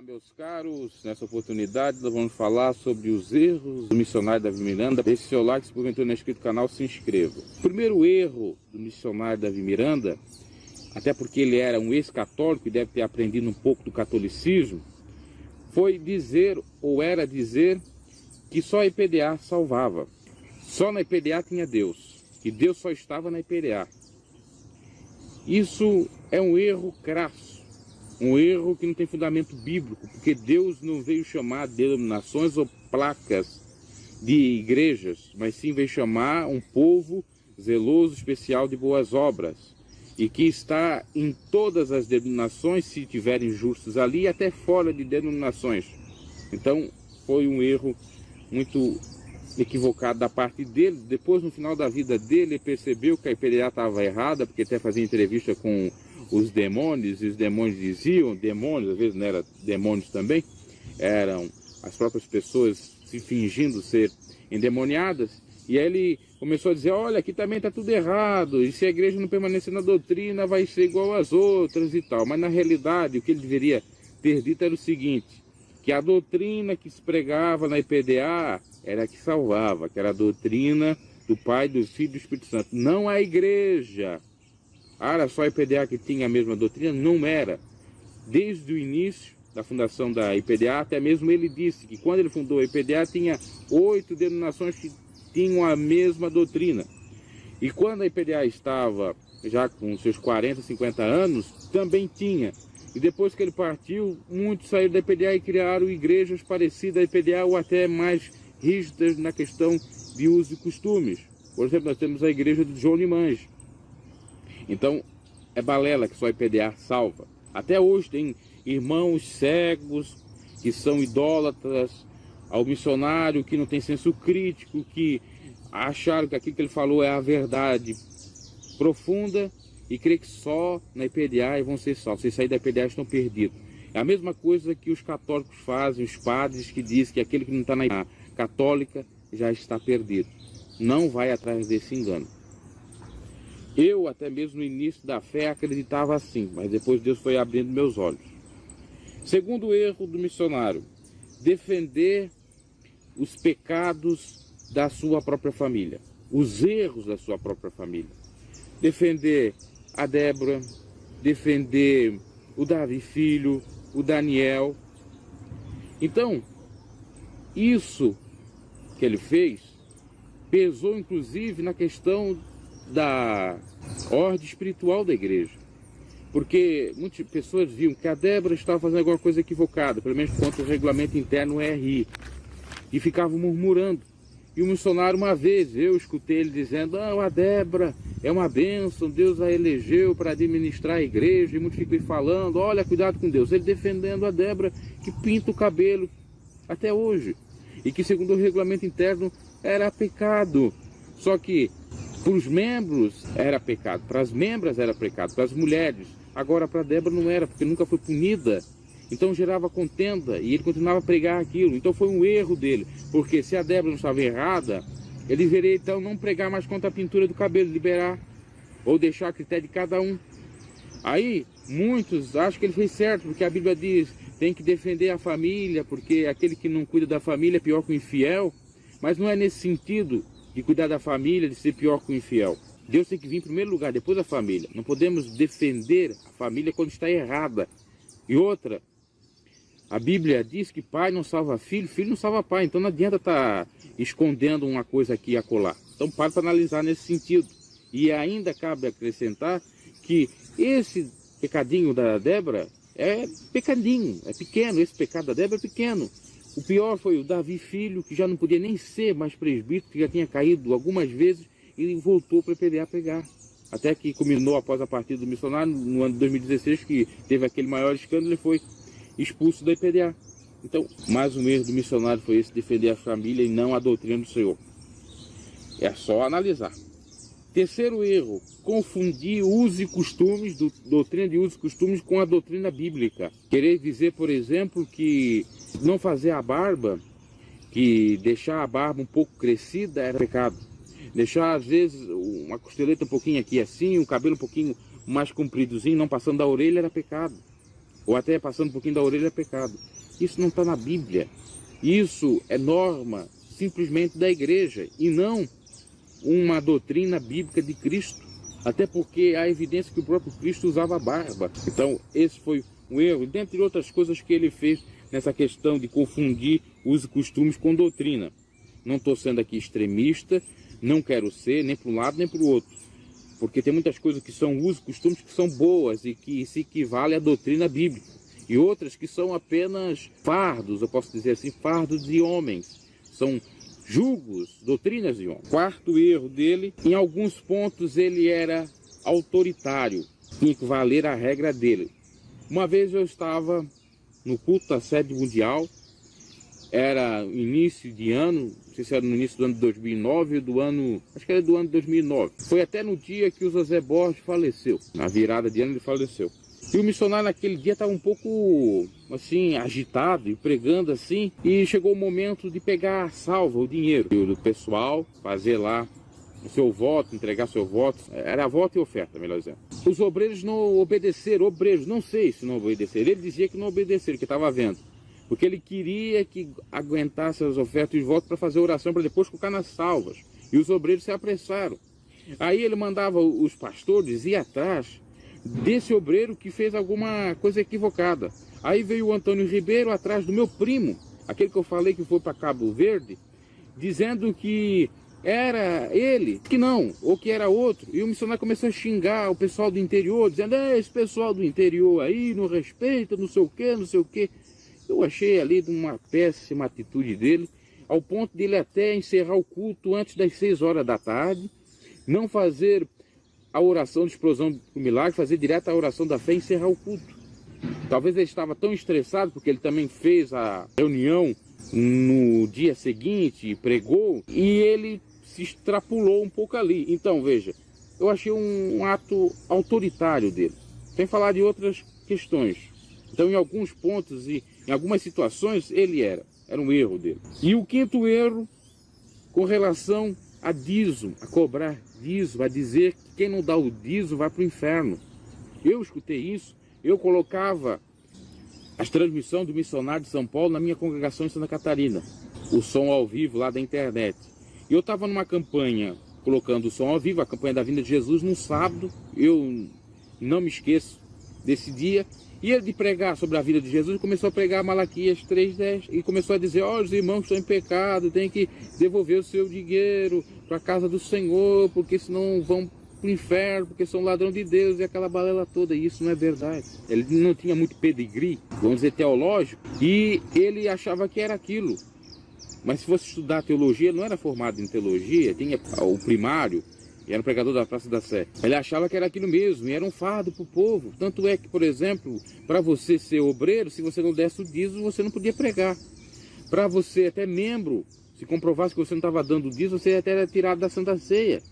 Meus caros, nessa oportunidade nós vamos falar sobre os erros do missionário Davi Miranda. Deixe seu like, se porventura não é inscrito no canal, se inscreva. O primeiro erro do missionário Davi Miranda, até porque ele era um ex-católico e deve ter aprendido um pouco do catolicismo, foi dizer, ou era dizer, que só a IPDA salvava. Só na IPDA tinha Deus, que Deus só estava na IPDA. Isso é um erro crasso. Um erro que não tem fundamento bíblico, porque Deus não veio chamar denominações ou placas de igrejas, mas sim veio chamar um povo zeloso, especial de boas obras, e que está em todas as denominações, se tiverem justos ali, até fora de denominações. Então, foi um erro muito equivocado da parte dele. Depois, no final da vida dele, ele percebeu que a IPDA estava errada, porque até fazia entrevista com os demônios, e os demônios diziam, demônios, às vezes não eram demônios também, eram as próprias pessoas se fingindo ser endemoniadas, e aí ele começou a dizer, olha, aqui também está tudo errado, e se a igreja não permanecer na doutrina, vai ser igual às outras e tal. Mas na realidade, o que ele deveria ter dito era o seguinte, que a doutrina que se pregava na IPDA era a que salvava, que era a doutrina do Pai, do Filho e do Espírito Santo, não a igreja. Era só a IPDA que tinha a mesma doutrina? Não era. Desde o início da fundação da IPDA, até mesmo ele disse que quando ele fundou a IPDA, tinha 8 denominações que tinham a mesma doutrina. E quando a IPDA estava já com seus 40, 50 anos, também tinha. E depois que ele partiu, muitos saíram da IPDA e criaram igrejas parecidas à IPDA ou até mais rígidas na questão de uso e costumes. Por exemplo, nós temos a igreja de João Limange. Então, é balela que só a IPDA salva. Até hoje tem irmãos cegos que são idólatras ao missionário, que não tem senso crítico, que acharam que aquilo que ele falou é a verdade profunda e crê que só na IPDA vão ser salvos. Se sair da IPDA estão perdidos. É a mesma coisa que os católicos fazem, os padres que dizem que aquele que não está na IPDA católica já está perdido. Não vai atrás desse engano. Eu, até mesmo no início da fé, acreditava assim, mas depois Deus foi abrindo meus olhos. Segundo erro do missionário, defender os pecados da sua própria família, os erros da sua própria família. Defender a Débora, defender o Davi filho, o Daniel. Então, isso que ele fez pesou inclusive na questão da ordem espiritual da igreja, porque muitas pessoas viam que a Débora estava fazendo alguma coisa equivocada, pelo menos quanto o regulamento interno RI, e ficavam murmurando. E o missionário, uma vez, eu escutei ele dizendo, a Débora é uma bênção, Deus a elegeu para administrar a igreja, e muitos ficam falando, olha, cuidado com Deus, ele defendendo a Débora que pinta o cabelo até hoje, e que segundo o regulamento interno era pecado. Só que para os membros era pecado, para as membras era pecado, para as mulheres. Agora para Débora não era, porque nunca foi punida. Então gerava contenda e ele continuava a pregar aquilo. Então foi um erro dele, porque se a Débora não estava errada, ele deveria então não pregar mais contra a pintura do cabelo, liberar ou deixar a critério de cada um. Aí muitos acham que ele fez certo, porque a Bíblia diz, tem que defender a família, porque aquele que não cuida da família é pior que o infiel. Mas não é nesse sentido de cuidar da família, de ser pior que o infiel. Deus tem que vir em primeiro lugar, depois a família. Não podemos defender a família quando está errada. E outra, a Bíblia diz que pai não salva filho, filho não salva pai. Então não adianta estar escondendo uma coisa aqui e acolá. Então para analisar nesse sentido. E ainda cabe acrescentar que esse pecadinho da Débora é pecadinho, é pequeno. Esse pecado da Débora é pequeno. O pior foi o Davi filho, que já não podia nem ser mais presbítero, que já tinha caído algumas vezes e voltou para a IPDA pegar. Até que culminou após a partida do missionário, no ano de 2016, que teve aquele maior escândalo, ele foi expulso da IPDA. Então, mais um erro do missionário foi esse, defender a família e não a doutrina do Senhor. É só analisar. Terceiro erro, confundir usos e costumes, doutrina de usos e costumes com a doutrina bíblica. Querer dizer, por exemplo, que não fazer a barba, que deixar a barba um pouco crescida era pecado. Deixar, às vezes, uma costeleta um pouquinho aqui assim, um cabelo um pouquinho mais compridozinho, não passando da orelha, era pecado. ou até passando um pouquinho da orelha é pecado. Isso não está na Bíblia. Isso é norma simplesmente da igreja e não uma doutrina bíblica de Cristo. Até porque há evidência que o próprio Cristo usava barba. Então esse foi um erro, dentre outras coisas que ele fez nessa questão de confundir usos e costumes com doutrina. Não estou sendo aqui extremista, não quero ser nem para um lado nem para o outro. Porque tem muitas coisas que são usos e costumes que são boas e que se equivalem à doutrina bíblica. E outras que são apenas fardos, eu posso dizer assim, fardos de homens. São julgos, doutrinas de homens. Quarto erro dele, em alguns pontos ele era autoritário. Tinha que valer a regra dele. Uma vez eu estava no culto da sede mundial, era início de ano, não sei se era no início do ano de 2009 ou do ano, acho que era do ano de 2009. Foi até no dia que o José Borges faleceu, na virada de ano ele faleceu. E o missionário naquele dia estava um pouco, assim, agitado e pregando assim, e chegou o momento de pegar a salva, o dinheiro do pessoal, fazer lá o seu voto, entregar seu voto, era voto e oferta, melhor dizendo. Os obreiros não obedeceram, obreiros, não sei se não obedeceram, ele dizia que não obedeceram, que estava vendo, porque ele queria que aguentasse as ofertas e os votos para fazer oração, para depois colocar nas salvas, e os obreiros se apressaram. Aí ele mandava os pastores ir atrás desse obreiro que fez alguma coisa equivocada. Aí veio o Antônio Ribeiro atrás do meu primo, aquele que eu falei que foi para Cabo Verde, dizendo que era ele, que não, ou que era outro. E o missionário começou a xingar o pessoal do interior, dizendo, esse pessoal do interior aí não respeita, não sei o que, não sei o que. Eu achei ali de uma péssima atitude dele, ao ponto de ele até encerrar o culto antes das 6 horas da tarde, não fazer a oração de explosão do milagre, fazer direto a oração da fé e encerrar o culto. Talvez ele estava tão estressado, porque ele também fez a reunião no dia seguinte e pregou, e ele se extrapolou um pouco ali. Então, veja, eu achei um ato autoritário dele, sem falar de outras questões. Então, em alguns pontos e em algumas situações, ele era um erro dele. E o quinto erro, com relação a dízimo, a cobrar dízimo, a dizer que quem não dá o dízimo vai para o inferno. Eu escutei isso, eu colocava as transmissões do missionário de São Paulo na minha congregação em Santa Catarina, o som ao vivo lá da internet. E eu estava numa campanha, colocando o som ao vivo, a campanha da Vinda de Jesus, num sábado, eu não me esqueço desse dia, e ele de pregar sobre a vida de Jesus, começou a pregar Malaquias 3:10, e começou a dizer, os irmãos estão em pecado, tem que devolver o seu dinheiro para a casa do Senhor, porque senão vão para o inferno, porque são ladrão de Deus, e aquela balela toda. E isso não é verdade. Ele não tinha muito pedigree, vamos dizer, teológico, e ele achava que era aquilo. Mas se fosse estudar teologia, ele não era formado em teologia, tinha o primário, e era um pregador da Praça da Sé. Ele achava que era aquilo mesmo, e era um fardo para o povo. Tanto é que, por exemplo, para você ser obreiro, se você não desse o dízimo, você não podia pregar. Para você, até membro, se comprovasse que você não estava dando o dízimo, você até era tirado da Santa Ceia.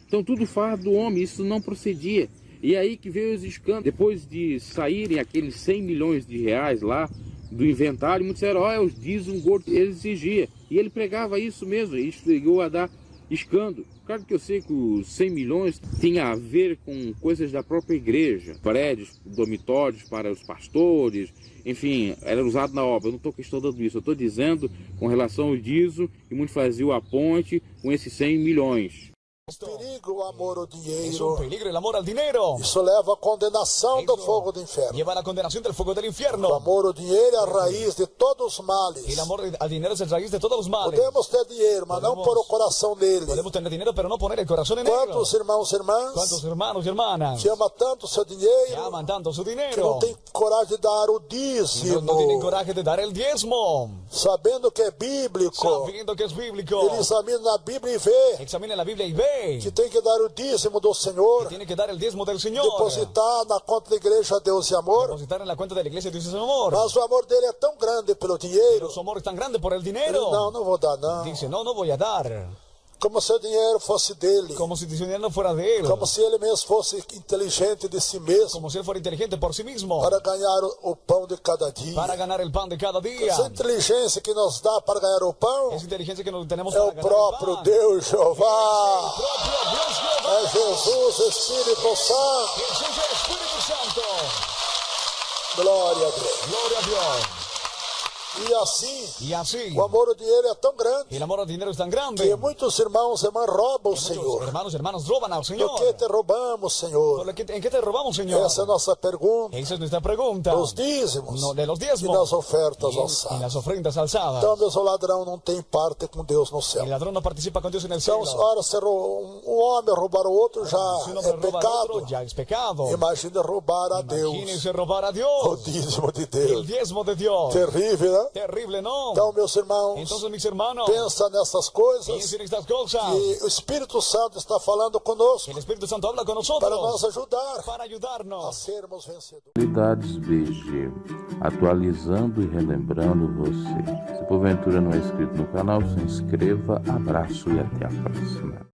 Então tudo fardo do homem, isso não procedia. E aí que veio os escândalos. Depois de saírem aqueles 100 milhões de reais lá do inventário, muitos disseram, é os dízimos gordos, ele exigia. E ele pregava isso mesmo, e isso chegou a dar escândalo. Claro que eu sei que os 100 milhões tinha a ver com coisas da própria igreja, prédios, dormitórios para os pastores, enfim, era usado na obra. Eu não estou questionando isso, eu estou dizendo com relação ao dízimo, que muitos faziam a ponte com esses 100 milhões. Perigo o amor ao dinheiro. Es un peligro el amor al dinero. Isso leva à condenação do fogo do inferno. Lleva a la condenación del fuego del O infierno. amor ao dinheiro é a raiz de todos os males. El amor al dinero es el raíz de todos los males. Podemos ter dinheiro, mas não pôr o coração nele. Podemos tener dinero, pero no poner el corazón en ello. Quantos irmãos e irmãs ¿Cuántos hermanos y hermanas que ama tanto o seu que dinheiro aman tanto su que dinero não tem coragem de dar o y dízimo, no tienen coraje de dar el diezmo? sabendo que é bíblico? Sabiendo que es bíblico. Ele examina na Bíblia e vê Examina la Biblia y ve que tem que dar o dízimo do Senhor, que tiene que dar el diezmo del Señor. depositar na conta da igreja Deus e Amor. Depositar en la cuenta de la iglesia de Dios es amor. Mas o amor dele é tão grande pelo dinheiro. Pero su amor es tan grande por el Ele, dinero. não vou dar não. Dice, no, no voy a dar. Como se o dinheiro fosse dele. Como si el dinero no fuera de él. Como se ele mesmo fosse inteligente de si mesmo. Como si él fuera inteligente por sí mismo. Para ganhar o pão de cada dia. Para ganar el pan de cada día. Essa inteligência que nos dá para ganhar o pão Esa inteligencia que tenemos é para o ganar próprio el pan. Deus Jeová. El propio Dios Jehová. É Jesus, Espírito Santo. Jesús es el Espíritu Santo. Glória a Deus. Gloria a Dios. E assim, Y así, o amor ao dinheiro é tão grande el amor al dinero es tan que grande. muitos irmãos e irmãs roubam o Muchos Senhor. hermanos roban al Señor. Por que te roubamos, Senhor? ¿En qué te robamos, Señor? Essa é a nossa pergunta. Esa es nuestra pregunta. Os dízimos No, de los e diezmos. nas ofertas Y en alçadas. las ofrendas alzadas. Então, meus, o ladrão não tem parte com Deus no céu. El ladrón no participa con Dios en el cielo. Então, ora, se um homem roubar o outro já Si un é hombre roba al pecado. otro, ya es pecado. Imagine roubar a Deus, Imagínense robar a o Dios. dízimo de El Deus. diezmo de Dios. Terrível, né? Terrible, ¿no? Então, meus irmãos, Entonces, mis hermanos, pensa nessas coisas piensen en estas cosas. e o Espírito Santo está falando conosco El Espíritu Santo habla con para nos nosotros ajudar para a ayudarnos. sermos vencedores. Atualidades BG, atualizando e relembrando você. Se porventura não é inscrito no canal, se inscreva. Abraço e até a próxima.